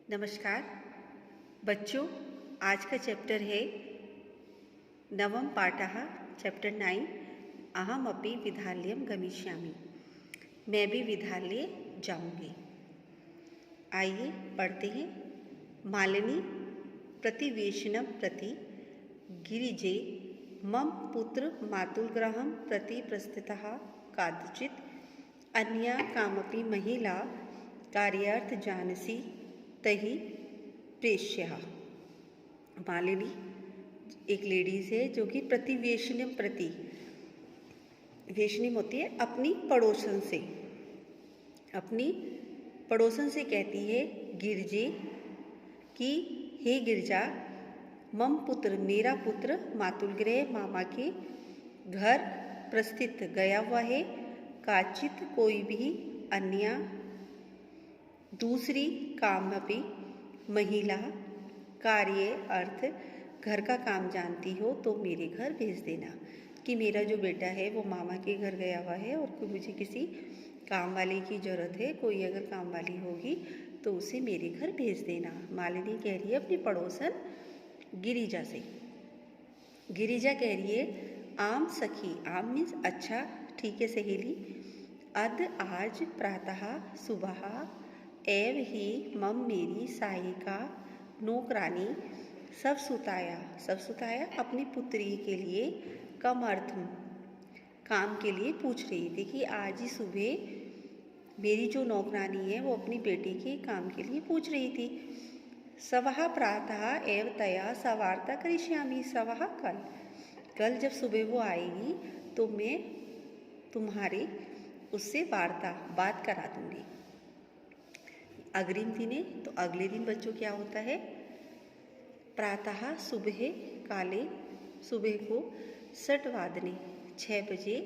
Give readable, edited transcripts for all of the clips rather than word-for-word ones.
नमस्कार बच्चों, आज का चैप्टर है नवम पाठः चैप्टर 9 अहमपि विद्यालयं गमिष्यामि। मैं भी विद्यालय जाऊंगी। आइए पढ़ते हैं। मालिनी प्रतिवेशनं प्रति गिरिजे मम पुत्र मातुलगृहं प्रति प्रस्थितः काचित् अन्या कामपि महिला कार्यार्थ जानसि तही प्रेष्यः। मालिनी एक लेडीज है जो कि प्रतिवेशनम प्रति, वेशनिम होती है अपनी पड़ोसन से कहती है गिरजे कि हे गिरजा, मम पुत्र मेरा पुत्र मातुलगृह मामा के घर प्रस्थित गया हुआ है, काचित कोई भी अन्य दूसरी कामपि महिला कार्य अर्थ घर का काम जानती हो तो मेरे घर भेज देना। कि मेरा जो बेटा है वो मामा के घर गया हुआ है और मुझे किसी काम वाली की ज़रूरत है, कोई अगर काम वाली होगी तो उसे मेरे घर भेज देना। मालिनी कह रही है अपनी पड़ोसन गिरिजा से। गिरिजा कह रही है आम सखी, आम मीन्स अच्छा, ठीक है सहेली। अद आज प्रातः सुबह एव ही मम मेरी सहायिका नौकरानी सब सुताया अपनी पुत्री के लिए कम अर्थम काम के लिए पूछ रही थी कि आज ही सुबह मेरी जो नौकरानी है वो अपनी बेटी के काम के लिए पूछ रही थी। सवः प्रातः एव तया सवार्ता करिष्यामि। सवः कल जब सुबह वो आएगी तो मैं तुम्हारे उससे बात करा दूंगी। अग्रिम दिने तो अगले दिन बच्चों क्या होता है, प्रातः सुबह काले, सुबह को 6 बजे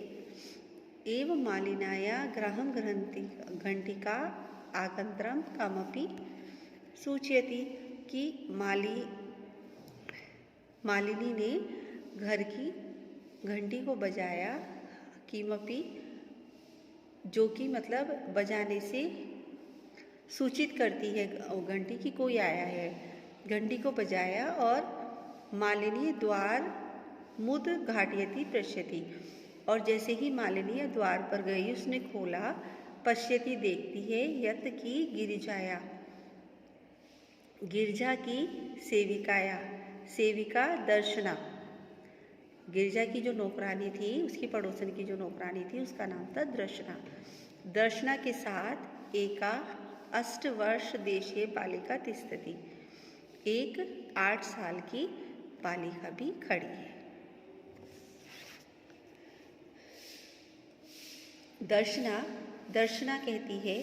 एव मालिनाया गृहं घंटिका आगंत्रम कमपि सूचयति कि मालिनी ने घर की घंटी को बजाया, किमपि जो कि मतलब बजाने से सूचित करती है घंटी की कोई आया है। घंटी को बजाया और मालिनी द्वार मुद घाटयति पश्यति, और जैसे ही मालिनी द्वार पर गई उसने खोला, पश्यति देखती है, यत की गिरजा की सेविका दर्शना। गिरजा की जो नौकरानी थी, उसकी पड़ोसन की जो नौकरानी थी उसका नाम था दर्शना के साथ एका 8 वर्ष देशीय बालिका तिष्ठति, एक 8 साल की बालिका भी खड़ी है। दर्शना कहती है,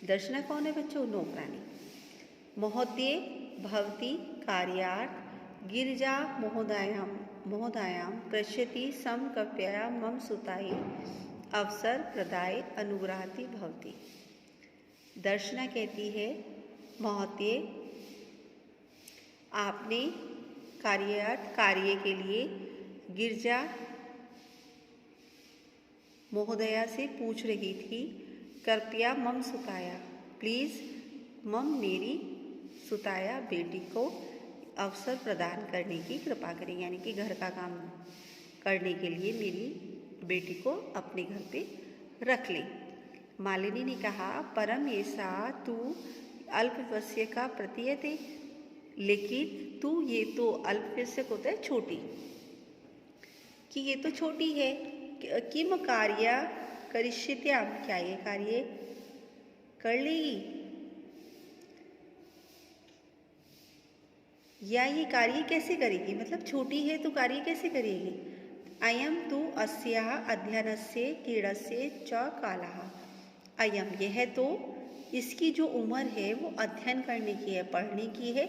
दर्शना कौन है बच्चों? नौकरानी। महोदये भवती कार्यार्थ गिरिजा महोदयां पश्यति समकप्य मम सुतायै अवसर प्रदाय अनुग्रहति भवती। दर्शना कहती है महोदय, आपने कार्य के लिए गिरजा महोदया से पूछ रही थी, कृपया मम सुताया, प्लीज़ मम मेरी सुताया बेटी को अवसर प्रदान करने की कृपा करें, यानी कि घर का काम करने के लिए मेरी बेटी को अपने घर पे रख लें। मालिनी ने कहा परम ऐसा तू अल्पवयस्य का प्रतीयते, लेकिन तू ये तो अल्पवयस्क होता है छोटी, कि ये तो छोटी है। किम कार्य करिष्यत्याम, क्या ये कार्य कर लेगी या ये कार्य कैसे करेगी, मतलब छोटी है तो कार्य कैसे करेगी। अयम तु अस्याः अध्ययनस्य क्रीडस्य च कालः, अयम यह तो इसकी जो उम्र है वो अध्ययन करने की है, पढ़ने की है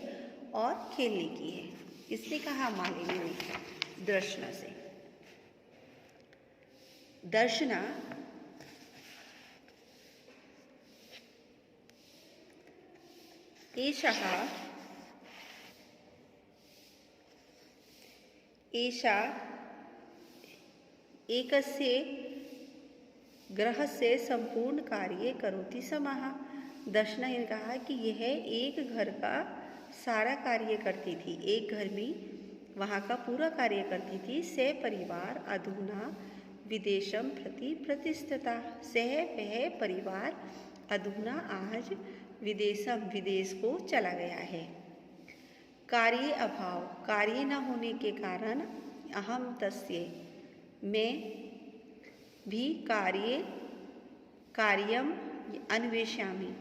और खेलने की है। इसने कहा मालिनी ने दर्शना से। दर्शना एषा एकस्य गृहस्य संपूर्ण कार्ये करोति समः, दर्शना ने कहा कि यह एक घर का सारा कार्य करती थी, एक घर में वहाँ का पूरा कार्य करती थी। से परिवार अधुना विदेशम प्रति प्रतिष्ठता, सह वह परिवार अधुना आज विदेशम विदेश को चला गया है। कार्य अभाव, कार्य न होने के कारण अहम तस्य मैं भी कार्यम अन्वेषामि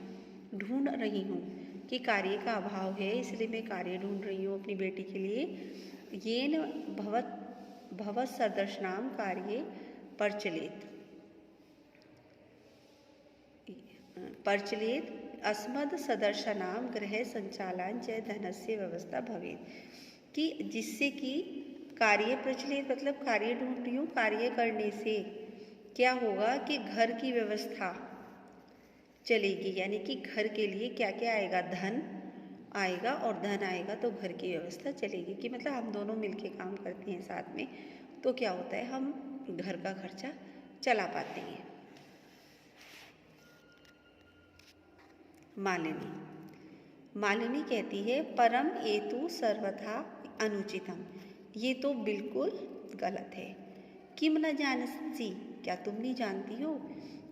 ढूंढ रही हूँ कि कार्य का अभाव है, इसलिए मैं कार्य ढूंढ रही हूँ अपनी बेटी के लिए। येन भवत सदर्शनाम कार्य प्रचलित अस्मद सदर्शनाम गृह संचालन च धनस्य व्यवस्था भवेत्, कि जिससे कि कार्य प्रचलित मतलब कार्य ढूंढ रही हूँ, कार्य करने से क्या होगा कि घर की व्यवस्था चलेगी, यानी कि घर के लिए क्या क्या आएगा, धन आएगा, और धन आएगा तो घर की व्यवस्था चलेगी। कि मतलब हम दोनों मिलके काम करते हैं साथ में, तो क्या होता है, हम घर का खर्चा चला पाते हैं। मालिनी कहती है परम एतु सर्वथा अनुचितम, ये तो बिल्कुल गलत है। किम न जानसी, क्या तुम नहीं जानती हो,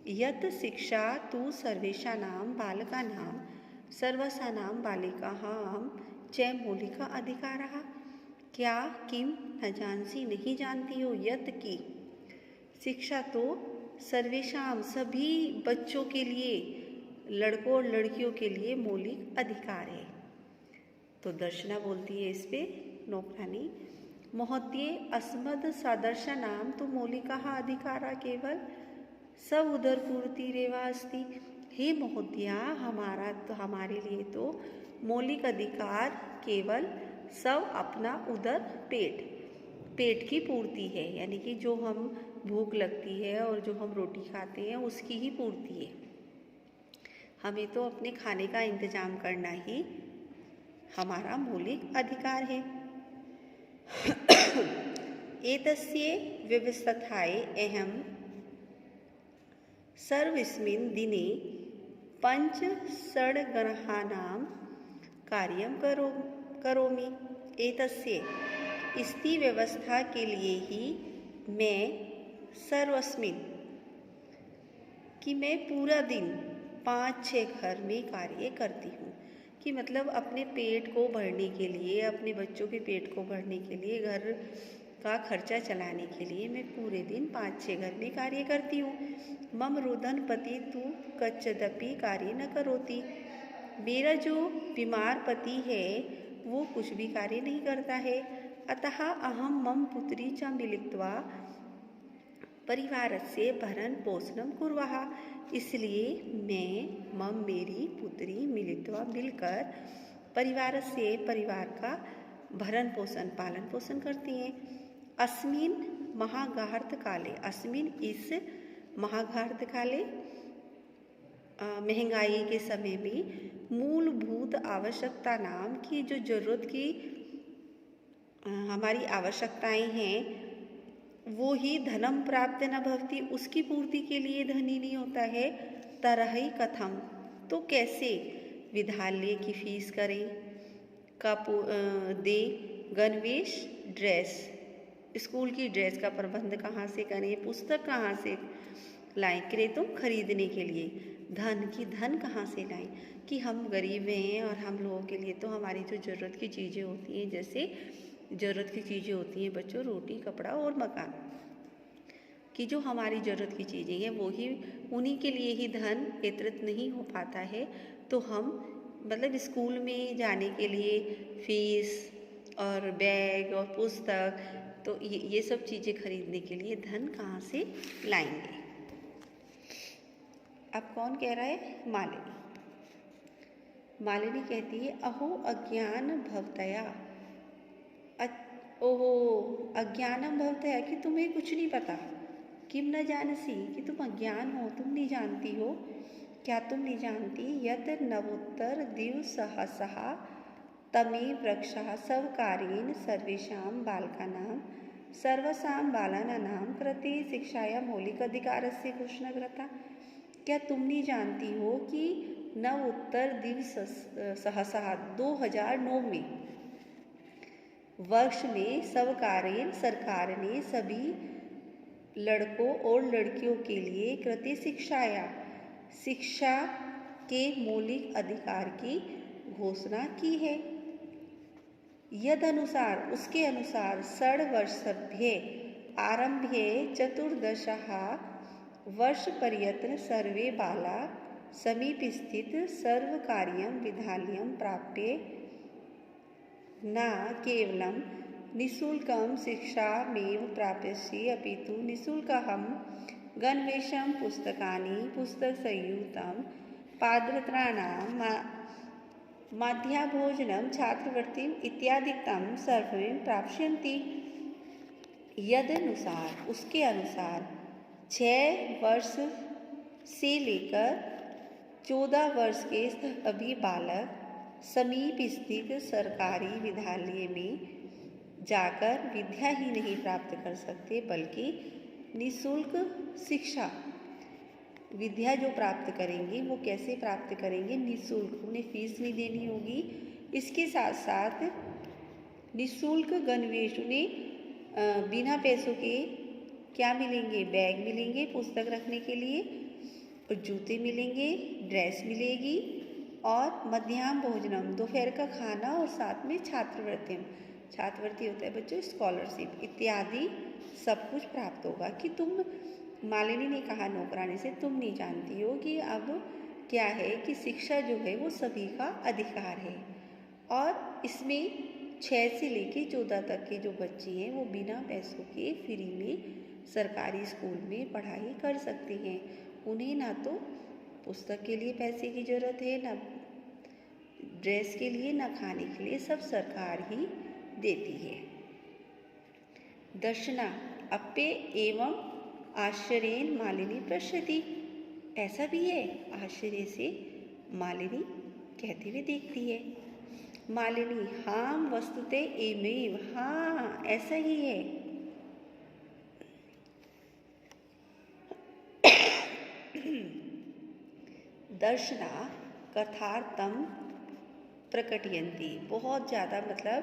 यत शिक्षा तु सर्वेषाणां बालकानां सर्वसानां बालिकाहां च मौलिक अधिकारः, क्या किम न जानसी नहीं जानती हो, यत की शिक्षा तो सर्वेषां सभी बच्चों के लिए, लड़कों और लड़कियों के लिए मौलिक अधिकार है। तो दर्शना बोलती है इस पे नौकरानी, महोदये अस्मद सदर्शनाम तो मौलिकाः अधिकारा केवल सब उदरपूर्तिरेव अस्ति। हे महोदया, हमारे लिए तो मौलिक अधिकार केवल सब अपना उदर पेट की पूर्ति है, यानी कि जो हम भूख लगती है और जो हम रोटी खाते हैं उसकी ही पूर्ति है। हमें तो अपने खाने का इंतजाम करना ही हमारा मौलिक अधिकार है। एतस्य व्यवस्थायै अहं सर्वस्मिन् दिने 5-6 गृहाणां कार्यं करोमि। एतस्य, इसकी व्यवस्था के लिए ही मैं सर्वस्मिन्, कि मैं पूरा दिन 5-6 घर में कार्य करती हूँ, कि मतलब अपने पेट को भरने के लिए, अपने बच्चों के पेट को भरने के लिए, घर का खर्चा चलाने के लिए मैं पूरे दिन 5-6 घर में कार्य करती हूँ। मम रोदन पति तू कच्चदपि कार्य न करोति, मेरा जो बीमार पति है वो कुछ भी कार्य नहीं करता है। अतः अहम मम पुत्री च मिलित्वा परिवारस्य भरण पोषणं कुर्वः, इसलिए मैं मम मेरी पुत्री मिलित्वा मिलकर परिवार का भरण पोषण पालन पोषण करती हैं। अस्मिन् महाघार्त काले, अस्मिन् इस महाघार्त काले महंगाई के समय में मूलभूत आवश्यकता नाम की जो जरूरत की हमारी आवश्यकताएं हैं वो ही धनम प्राप्त न भवति, उसकी पूर्ति के लिए धन ही नहीं होता है। तरहि कथम, तो कैसे विद्यालय की फीस करें, दे गणवेश ड्रेस, स्कूल की ड्रेस का प्रबंध कहाँ से करें, पुस्तक कहाँ से लाएं, क्रेतुम खरीदने के लिए धन कहाँ से लाएं, कि हम गरीब हैं और हम लोगों के लिए तो हमारी जो ज़रूरत की चीज़ें होती हैं, जैसे ज़रूरत की चीज़ें होती हैं बच्चों, रोटी कपड़ा और मकान, कि जो हमारी ज़रूरत की चीज़ें हैं वो ही, उन्हीं के लिए ही धन एकत्रित नहीं हो पाता है। तो हम मतलब स्कूल में जाने के लिए फीस और बैग और पुस्तक, तो ये सब चीज़ें खरीदने के लिए धन कहाँ से लाएंगे। अब कौन कह रहा है, मालिनी कहती है अहो अज्ञान भवतया, ओहो अज्ञानम भवतया, कि तुम्हें कुछ नहीं पता, किम न जानसी, कि तुम अज्ञान हो, तुम नहीं जानती हो, क्या तुम नहीं जानती, यत नवोत्तर दिवसहस्रः तमे वृक्षः सर्वकारेण सर्वेषां बालकानां सर्वसां बालानां कृते शिक्षाया मौलिक अधिकारस्य घोषणा कृता, क्या तुम नहीं जानती हो कि नव उत्तर दिवस सहसा 2009 में वर्ष में सर्वकारीय सरकार ने सभी लड़कों और लड़कियों के लिए कृत्य शिक्षा के मौलिक अधिकार की घोषणा की है। यदनुसार उसके अनुसार षड्वर्षभ्ये आरभ्य चतुर्दशः वर्षपर्यन्तं सर्वे बाला समीपस्थित सर्वकारीयं विद्यालयं प्राप्य न केवलं निःशुल्कं शिक्षामेव प्राप्स्यति अपितु निःशुल्कं गणवेशं पुस्तकानि पुस्तकसंयुतं पादत्राणां मध्याह्नभोजनं छात्रवृत्तिम् इत्यादिकं सर्वं प्राप्स्यन्ति। यदनुसार उसके अनुसार 6 वर्ष से लेकर 14 वर्ष के सभी बालक समीप स्थित सरकारी विद्यालय में जाकर विद्या ही नहीं प्राप्त कर सकते बल्कि निःशुल्क शिक्षा विद्या जो प्राप्त करेंगे वो कैसे प्राप्त करेंगे? निःशुल्क, उन्हें फीस नहीं देनी होगी। इसके साथ साथ निःशुल्क गणवेश, उन्हें बिना पैसों के क्या मिलेंगे? बैग मिलेंगे पुस्तक रखने के लिए, और जूते मिलेंगे, ड्रेस मिलेगी, और मध्याह्न भोजनम दोपहर का खाना, और साथ में छात्रवृत्ति होता है बच्चों स्कॉलरशिप इत्यादि सब कुछ प्राप्त होगा। कि तुम, मालिनी ने कहा नौकरानी से, तुम नहीं जानती हो कि अब क्या है कि शिक्षा जो है वो सभी का अधिकार है, और इसमें 6 से लेकर 14 तक के जो बच्चे हैं वो बिना पैसों के फ्री में सरकारी स्कूल में पढ़ाई कर सकते हैं। उन्हें ना तो पुस्तक के लिए पैसे की ज़रूरत है, ना ड्रेस के लिए, ना खाने के लिए, सब सरकार ही देती है। दर्शना अप्य एवं आश्चर्येण मालिनी पश्यति, ऐसा भी है, आश्चर्य से मालिनी कहते हुए देखती है। मालिनी हाँ वस्तुतः एवमेव, हाँ ऐसा ही है। दर्शना कथार्थम प्रकटयन्ति, बहुत ज़्यादा मतलब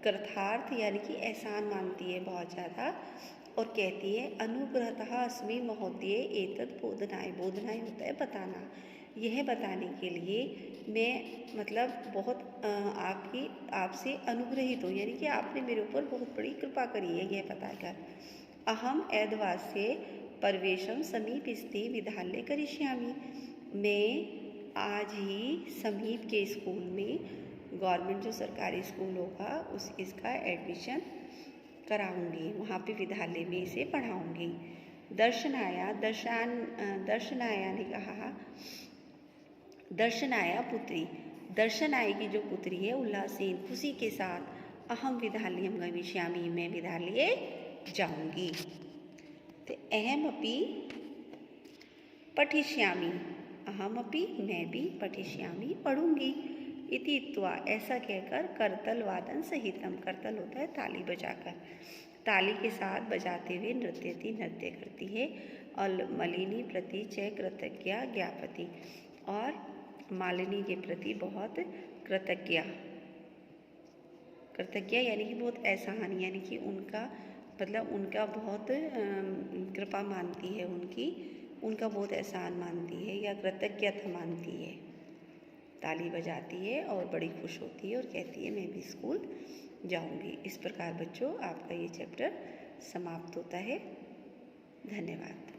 कृतार्थ यानी कि एहसान मानती है बहुत ज़्यादा, और कहती है अनुग्रहतः अस्मि महोदय एतत् बोधनाय, बोधनाय होता है बताना, यह बताने के लिए मैं मतलब बहुत आपसे अनुग्रहित हूँ, यानी कि आपने मेरे ऊपर बहुत बड़ी कृपा करी है यह बताकर। अहम ऐदवास्य प्रवेशम समीपस्थे विद्यालय करिष्यामि, मैं आज ही समीप के स्कूल में, गवर्नमेंट जो सरकारी स्कूल होगा इसका एडमिशन कराऊंगी, वहाँ पे विद्यालय में इसे पढ़ाऊंगी। दर्शनाया ने कहा, दर्शनाया पुत्री, दर्शनाया की जो पुत्री है उल्लासेन खुशी के साथ, अहम विद्यालयम गमिष्यामि, मैं विद्यालय जाऊंगी। तो अहमपि पठिष्यामि, अहमपि मैं भी पठिष्यामि पढ़ूंगी, इति इत्वा ऐसा कहकर करतल वादन सहितम, करतल होता है ताली बजाकर, ताली के साथ बजाते हुए नृत्य करती है। और मलिनी प्रति च कृतज्ञा ज्ञापति, और मालिनी के प्रति बहुत कृतज्ञ यानी कि बहुत एहसान, यानी कि उनका मतलब उनका बहुत कृपा मानती है, उनका बहुत एहसान मानती है या कृतज्ञता मानती है। ताली बजाती है और बड़ी खुश होती है और कहती है मैं भी स्कूल जाऊंगी। इस प्रकार बच्चों आपका ये चैप्टर समाप्त होता है। धन्यवाद।